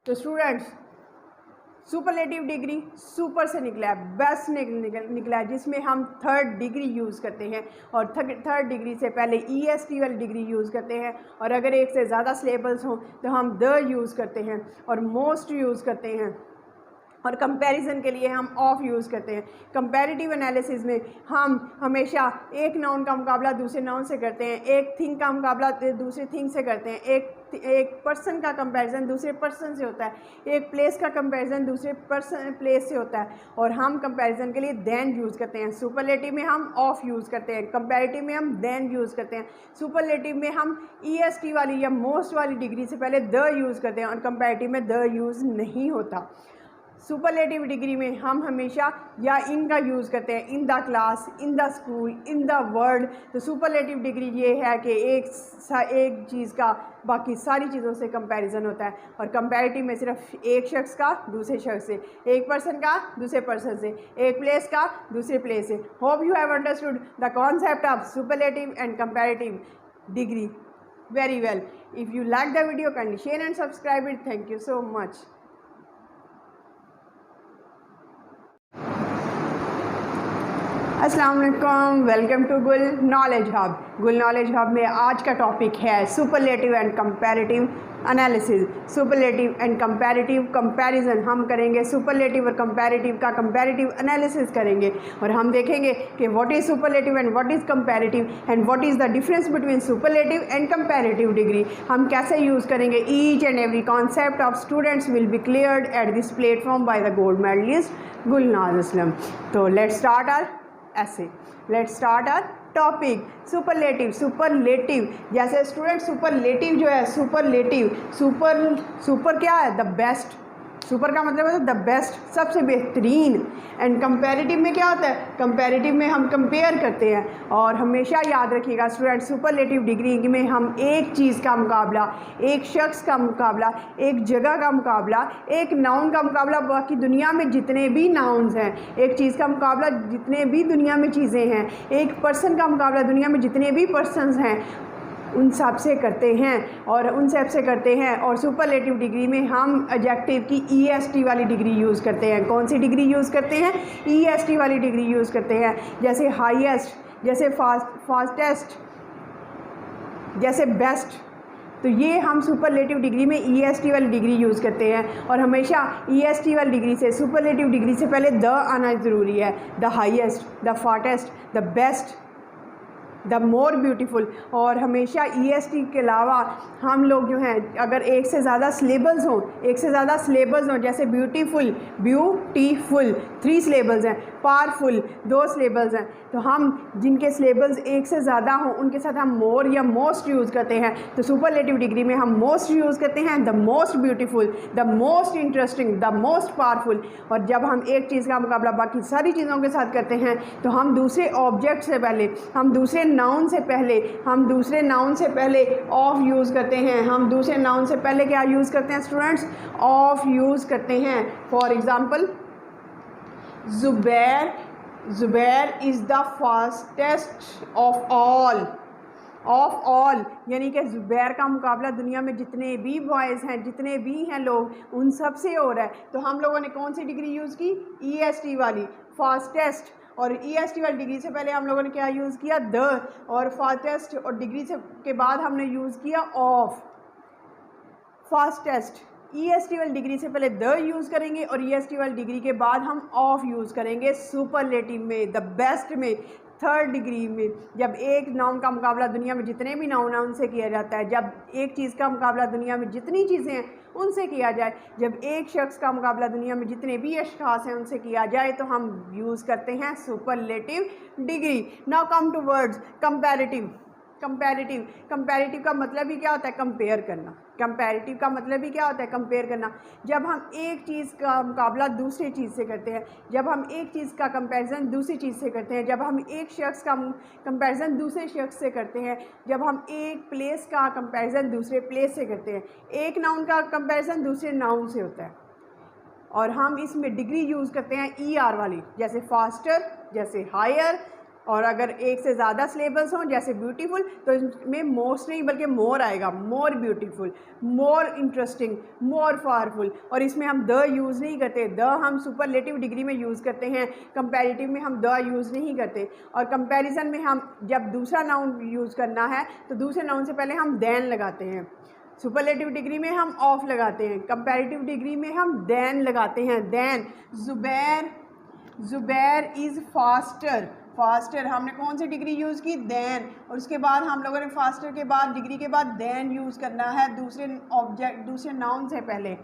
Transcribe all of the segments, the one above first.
तो students, superlative degree super से निकला है, बेस्ट निकला है, जिसमें हम थर्ड डिग्री यूज़ करते हैं। और थर्ड डिग्री से पहले EST वाली डिग्री यूज़ करते हैं, और अगर एक से ज़्यादा सिलेबल्स हों तो हम द यूज़ करते हैं और मोस्ट यूज़ करते हैं, और कंपैरिजन के लिए हम ऑफ यूज़ करते हैं। कंपैरेटिव एनालिसिस में हम हमेशा एक नाउन का मुकाबला दूसरे नाउन से करते हैं, एक थिंग का मुकाबला दूसरे थिंग से करते हैं, एक पर्सन का कंपैरिजन दूसरे पर्सन से होता है, एक प्लेस का कंपैरिजन दूसरे प्लेस से होता है, और हम कंपैरिजन के लिए देन यूज़ करते हैं। सुपरलेटिव में हम ऑफ यूज़ करते हैं, कंपैरेटिव में हम देन यूज़ करते हैं, सुपरलेटिव में हम EST वाली या मोस्ट वाली डिग्री से पहले द यूज़ करते हैं, और कंपैरेटिव में द यूज़ नहीं होता। सुपरलेटिव डिग्री में हम हमेशा या इन का यूज़ करते हैं, in the class, in the school, in the world. तो सुपरलेटिव डिग्री ये है कि एक चीज़ का बाकी सारी चीज़ों से कंपैरिजन होता है, और कंपैरेटिव में सिर्फ एक शख्स का दूसरे शख्स से, एक पर्सन का दूसरे पर्सन से, एक प्लेस का दूसरे प्लेस से। Hope you have understood the concept of superlative and comparative degree very well. If you like the video, kindly share and subscribe it. Thank you so much. अस्सलाम वालेकुम, welcome to गुल knowledge hub. गुल knowledge hub में आज का topic है superlative and comparative analysis. Superlative and comparative comparison हम करेंगे, सुपरलेटिव और कंपैरेटिव का कंपैरेटिव एनालिसिस करेंगे, और हम देखेंगे कि what is superlative and what is comparative and what is the difference between superlative and comparative degree. हम कैसे यूज़ करेंगे। Each and every concept of students will be cleared at this platform by the gold medalist Gulnaz Aslam. तो let's start our ऐसे, let's start our topic. Superlative जैसे student, superlative जो है, super क्या है, द बेस्ट। सुपर का मतलब है द बेस्ट, सबसे बेहतरीन। एंड कंपैरेटिव में क्या होता है, कंपैरेटिव में हम कंपेयर करते हैं। और हमेशा याद रखिएगा स्टूडेंट, सुपरलेटिव डिग्री में हम एक चीज़ का मुकाबला, एक शख्स का मुकाबला, एक जगह का मुकाबला, एक नाउन का मुकाबला, बाकी दुनिया में जितने भी नाउन्स हैं, एक चीज़ का मुकाबला जितने भी दुनिया में चीज़ें हैं, एक पर्सन का मुकाबला दुनिया में जितने भी पर्सनस हैं उन सब से करते हैं, और सुपरलेटिव डिग्री में हम एडजेक्टिव की EST वाली डिग्री यूज़ करते हैं। कौन सी डिग्री यूज़ करते हैं, EST वाली डिग्री यूज़ करते हैं। जैसे हाईएस्ट, जैसे फास्टेस्ट, जैसे बेस्ट। तो ये हम सुपरलेटिव डिग्री में EST वाली डिग्री यूज़ करते हैं, और हमेशा EST वाली डिग्री से, सुपरलेटिव डिग्री से पहले द आना ज़रूरी है। The highest, the fastest, the best, the more beautiful. और हमेशा EST के अलावा हम लोग जो हैं, अगर एक से ज़्यादा सिलेबल्स हों, जैसे ब्यूटीफुल 3 सिलेबल्स हैं, पावरफुल 2 सिलेबल्स हैं, तो हम जिनके सिलेबल्स एक से ज़्यादा हों उनके साथ हम मोर या मोस्ट यूज़ करते हैं। तो सुपरलेटिव डिग्री में हम मोस्ट यूज़ करते हैं, the most beautiful, the most interesting, the most powerful. और जब हम एक चीज़ का मुकाबला बाकी सारी चीज़ों के साथ करते हैं तो हम दूसरे ऑब्जेक्ट से पहले, हम दूसरे नाउन से पहले ऑफ यूज़ करते हैं। हम दूसरे नाउन से पहले क्या यूज़ करते हैं स्टूडेंट्स, ऑफ यूज़ करते हैं। For example, Zubair is the fastest of all, यानी कि ज़ुबैर का मुकाबला दुनिया में जितने भी बॉयज़ हैं, जितने भी हैं लोग, उन सब से हो रहा है। तो हम लोगों ने कौन सी डिग्री यूज़ की, EST वाली, फास्टेस्ट। और EST वाली डिग्री से पहले हम लोगों ने क्या यूज़ किया, द, और फास्टेस्ट, और डिग्री से के बाद हमने यूज़ किया ऑफ। फास्टेस्ट, EST वाली डिग्री से पहले द यूज़ करेंगे, और EST वाली डिग्री के बाद हम ऑफ यूज़ करेंगे। सुपरलेटिव में, द बेस्ट में, थर्ड डिग्री में, जब एक नाउन का मुकाबला दुनिया में जितने भी नाउन हैं उनसे किया जाता है, जब एक चीज़ का मुकाबला दुनिया में जितनी चीज़ें हैं उनसे किया जाए, जब एक शख्स का मुकाबला दुनिया में जितने भी अशख़ास हैं उनसे किया जाए, तो हम यूज़ करते हैं superlative degree. Now come to words comparative का मतलब ही क्या होता है, कंपेयर करना। कंपैरेटिव का मतलब ही क्या होता है, कंपेयर करना। जब हम एक चीज़ का मुकाबला दूसरी चीज़ से करते हैं, जब हम एक चीज़ का कंपैरिजन दूसरी चीज़ से करते हैं, जब हम एक शख्स का कंपैरिजन दूसरे शख्स से करते हैं, जब हम एक प्लेस का कंपैरिजन दूसरे प्लेस से करते हैं, एक नाउन का कंपैरिजन दूसरे नाउन से होता है, और हम इसमें डिग्री यूज़ करते हैं ER वाली, जैसे फास्टर, जैसे हायर, और अगर एक से ज़्यादा सिलेबल्स हों जैसे ब्यूटीफुल तो इसमें मोस्ट नहीं बल्कि मोर आएगा, more beautiful, more interesting, more powerful. और इसमें हम द यूज़ नहीं करते, द हम सुपरलेटिव डिग्री में यूज़ करते हैं, कंपैरेटिव में हम द यूज़ नहीं करते। और कंपैरिजन में हम जब दूसरा नाउन यूज़ करना है तो दूसरे नाउन से पहले हम देन लगाते हैं। सुपरलेटिव डिग्री में हम ऑफ लगाते हैं, कंपैरेटिव डिग्री में हम देन लगाते हैं। Than Zubair is faster, faster हमने कौन सी डिग्री यूज़ की, देन। और उसके बाद हम लोगों ने फास्टर के बाद डिग्री के बाद देन यूज़ करना है दूसरे ऑब्जेक्ट, दूसरे नाउन से पहले।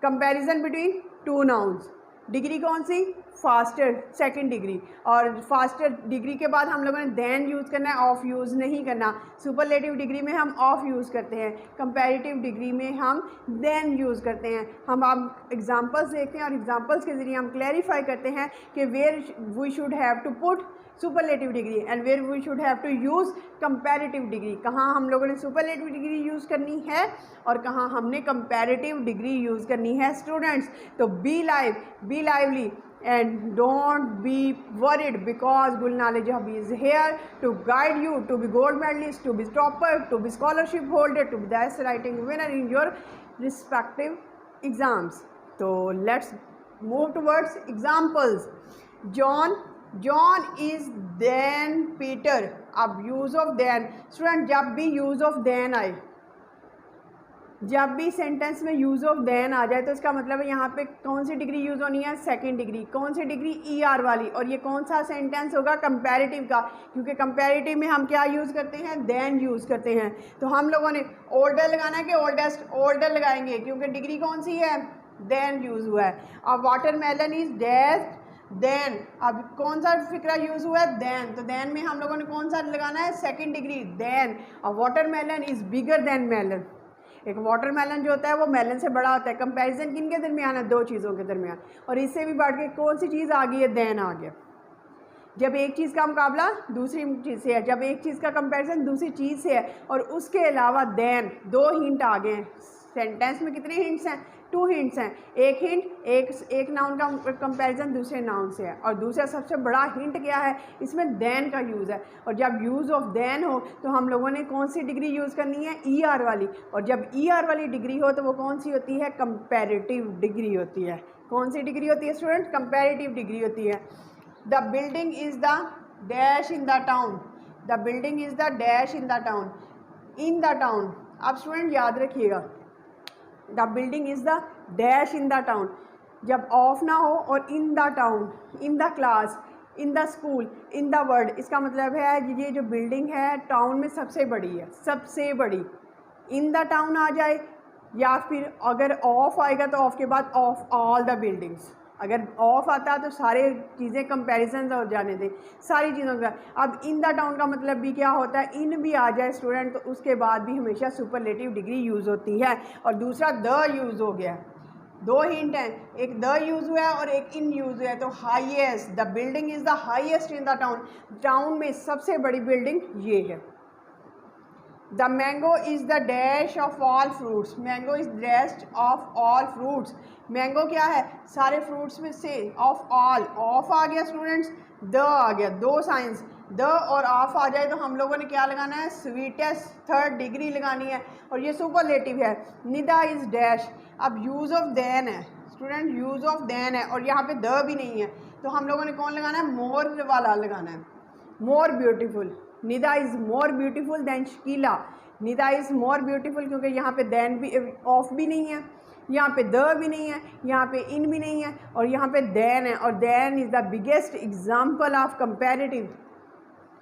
Comparison between two nouns, degree कौन सी, फास्टर, सेकंड डिग्री। और फास्टर डिग्री के बाद हम लोगों ने देन यूज़ करना है, ऑफ यूज़ नहीं करना। सुपरलेटिव डिग्री में हम ऑफ यूज़ करते हैं, कंपैरेटिव डिग्री में हम देन यूज़ करते हैं। हम अब एग्जांपल्स देखते हैं और एग्जांपल्स के ज़रिए हम क्लैरिफाई करते हैं कि where we should have to put superlative degree and where we should have to use comparative degree. कहाँ हम लोगों ने सुपरलेटिव डिग्री यूज़ करनी है और कहाँ हमने कंपैरेटिव डिग्री यूज़ करनी है स्टूडेंट्स। तो be lively and don't be worried because Gulnale Jahabi is here to guide you to be gold medalist, to be topper, to be scholarship holder, to be the essay writing winner in your respective exams. So let's move towards examples. John is then Peter. अब use of then, student जब भी use of then आए, जब भी sentence में use of then आ जाए तो इसका मतलब है यहाँ पे कौन सी डिग्री यूज़ होनी है, सेकंड डिग्री। कौन सी डिग्री, ER वाली। और ये कौन सा सेंटेंस होगा, कंपैरेटिव का, क्योंकि कंपैरेटिव में हम क्या यूज़ करते हैं, देन यूज़ करते हैं। तो हम लोगों ने ओल्डर लगाना है कि ओल्डेस्ट, ओल्डर लगाएंगे क्योंकि डिग्री कौन सी है, देन यूज़ हुआ है। अब वाटरमेलन इज डेज देन, अब कौन सा फिक्रा यूज़ हुआ है, देन। तो देन में हम लोगों ने कौन सा लगाना है, सेकेंड डिग्री, देन। अब watermelon is bigger than melon, एक वाटरमेलन जो होता है वो मेलन से बड़ा होता है। कंपैरिजन किन के दरमियान है, दो चीज़ों के दरमियान। और इससे भी बढ़ के कौन सी चीज़ आ गई है, देन आ गया। जब एक चीज़ का मुकाबला दूसरी चीज़ से है, जब एक चीज़ का कंपैरिजन दूसरी चीज़ से है और उसके अलावा देन, दो हिंट आ गए हैं। सेंटेंस में कितने हिंट्स हैं, 2 हिंट्स हैं। एक हिंट, एक नाउन का कंपैरिजन दूसरे नाउन से है। और दूसरा सबसे बड़ा हिंट क्या है, इसमें देन का यूज़ है। और जब यूज़ ऑफ देन हो तो हम लोगों ने कौन सी डिग्री यूज़ करनी है, ER वाली। और जब ER वाली डिग्री हो तो वो कौन सी होती है, कंपैरेटिव डिग्री होती है। कौन सी डिग्री होती है स्टूडेंट, कंपैरेटिव डिग्री होती है। The building is the dash in the town, the building is the dash in the town, in the town. अब स्टूडेंट याद रखिएगा, the building is the dash in the town. जब of ना हो और in the town, in the class, in the school, in the world, इसका मतलब है ये जो बिल्डिंग है टाउन में सबसे बड़ी है, सबसे बड़ी। इन द टाउन आ जाए या फिर अगर ऑफ आएगा तो ऑफ के बाद ऑफ ऑल द बिल्डिंग्स। अगर ऑफ आता है तो सारे चीज़ें कंपैरिजन हो जाने दें, सारी चीज़ों का। अब इन द टाउन का मतलब भी क्या होता है, इन भी आ जाए स्टूडेंट तो उसके बाद भी हमेशा सुपरलेटिव डिग्री यूज़ होती है। और दूसरा द यूज़ हो गया, 2 हिंट हैं, एक द यूज़ हुआ है और एक इन यूज़ हुआ है। तो highest, the building is the highest in the town, town में सबसे बड़ी बिल्डिंग ये है। The mango is the dash of all fruits, mango is dash of all fruits. Mango क्या है, सारे फ्रूट्स में से, ऑफ ऑल, ऑफ आ गया स्टूडेंट्स, द आ गया, 2 साइंस, द और ऑफ आ जाए तो हम लोगों ने क्या लगाना है, स्वीटेस्ट, थर्ड डिग्री लगानी है। और ये सुपरलेटिव है। निदा इज़ डैश, अब यूज़ ऑफ देन है स्टूडेंट, यूज़ ऑफ देन है और यहाँ पे द भी नहीं है तो हम लोगों ने कौन लगाना है, मोर वाला लगाना है, more beautiful. Nida is more beautiful than Shakila, Nida is more beautiful क्योंकि यहाँ पे देन भी, ऑफ भी नहीं है, यहाँ पे द भी नहीं है, यहाँ पे इन भी नहीं है और यहाँ पे देन है। और than is the biggest example of comparative,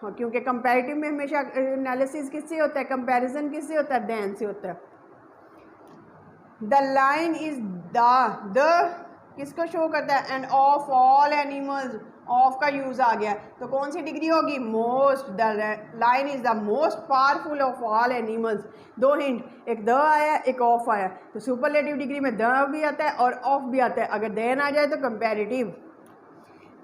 क्योंकि कंपैरेटिव में हमेशा एनालिसिस किससे होता है, कंपैरिजन किससे होता है, देन से होता है। द लाइन इज़ द किसको शो करता है, end of all animals, of का यूज़ आ गया तो कौन सी डिग्री होगी, most. The line is the most powerful of all animals. 2 hint, एक द आया एक ऑफ आया, तो सुपरलेटिव डिग्री में द भी आता है और ऑफ भी आता है। अगर देन आ जाए तो comparative.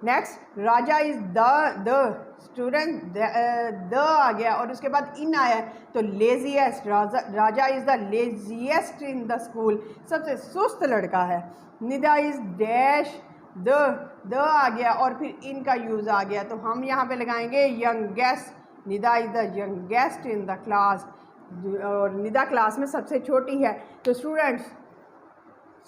Next, Raja is the student, the आ गया और उसके बाद इन आया तो laziest, Raja is the laziest in the school, सबसे सुस्त लड़का है। निदा इज़ डैश द आ गया और फिर इन का यूज़ आ गया, तो हम यहाँ पे लगाएंगे youngest. Nida is the youngest in the class, और निदा क्लास में सबसे छोटी है। तो स्टूडेंट्स,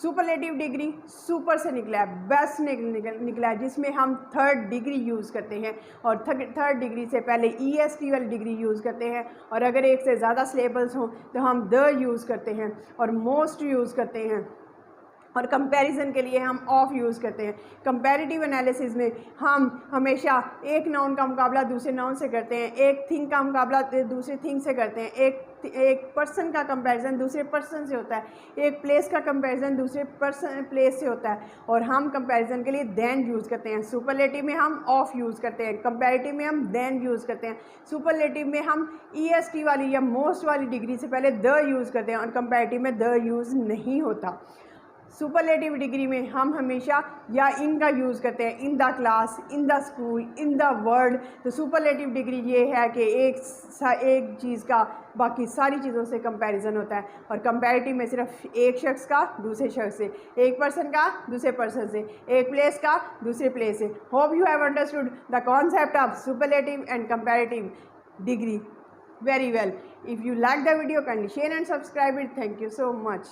सुपरलेटिव डिग्री सुपर से निकला है, बेस्ट निकला है, जिसमें हम थर्ड डिग्री यूज़ करते हैं, और थर्ड डिग्री से पहले EST वाली डिग्री यूज़ करते हैं, और अगर एक से ज़्यादा सिलेबल्स हों तो हम द यूज़ करते हैं और मोस्ट यूज़ करते हैं, और कंपैरिजन के लिए हम ऑफ यूज़ करते हैं। कंपैरेटिव एनालिसिस में हम हमेशा एक नाउन का मुकाबला दूसरे नाउन से करते हैं, एक थिंग का मुकाबला दूसरे थिंग से करते हैं, एक पर्सन का कंपैरिजन दूसरे पर्सन से होता है, एक प्लेस का कंपैरिजन दूसरे प्लेस से होता है, और हम कंपैरिजन के लिए देन यूज़ करते हैं। सुपरलेटिव में हम ऑफ यूज़ करते हैं, कंपैरेटिव में हम देन यूज़ करते हैं, सुपरलेटिव में हम EST वाली या मोस्ट वाली डिग्री से पहले द यूज़ करते हैं, और कंपैरेटिव में द यूज़ नहीं होता। सुपरलेटिव डिग्री में हम हमेशा या इन का यूज़ करते हैं, in the class, in the school, in the world. तो सुपरलेटिव डिग्री ये है कि एक चीज़ का बाकी सारी चीज़ों से कंपैरिजन होता है, और कंपैरेटिव में सिर्फ एक शख्स का दूसरे शख्स से, एक पर्सन का दूसरे पर्सन से, एक प्लेस का दूसरे प्लेस से। Hope you have understood the concept of superlative and comparative degree very well. If you like the video, kindly share and subscribe it. Thank you so much.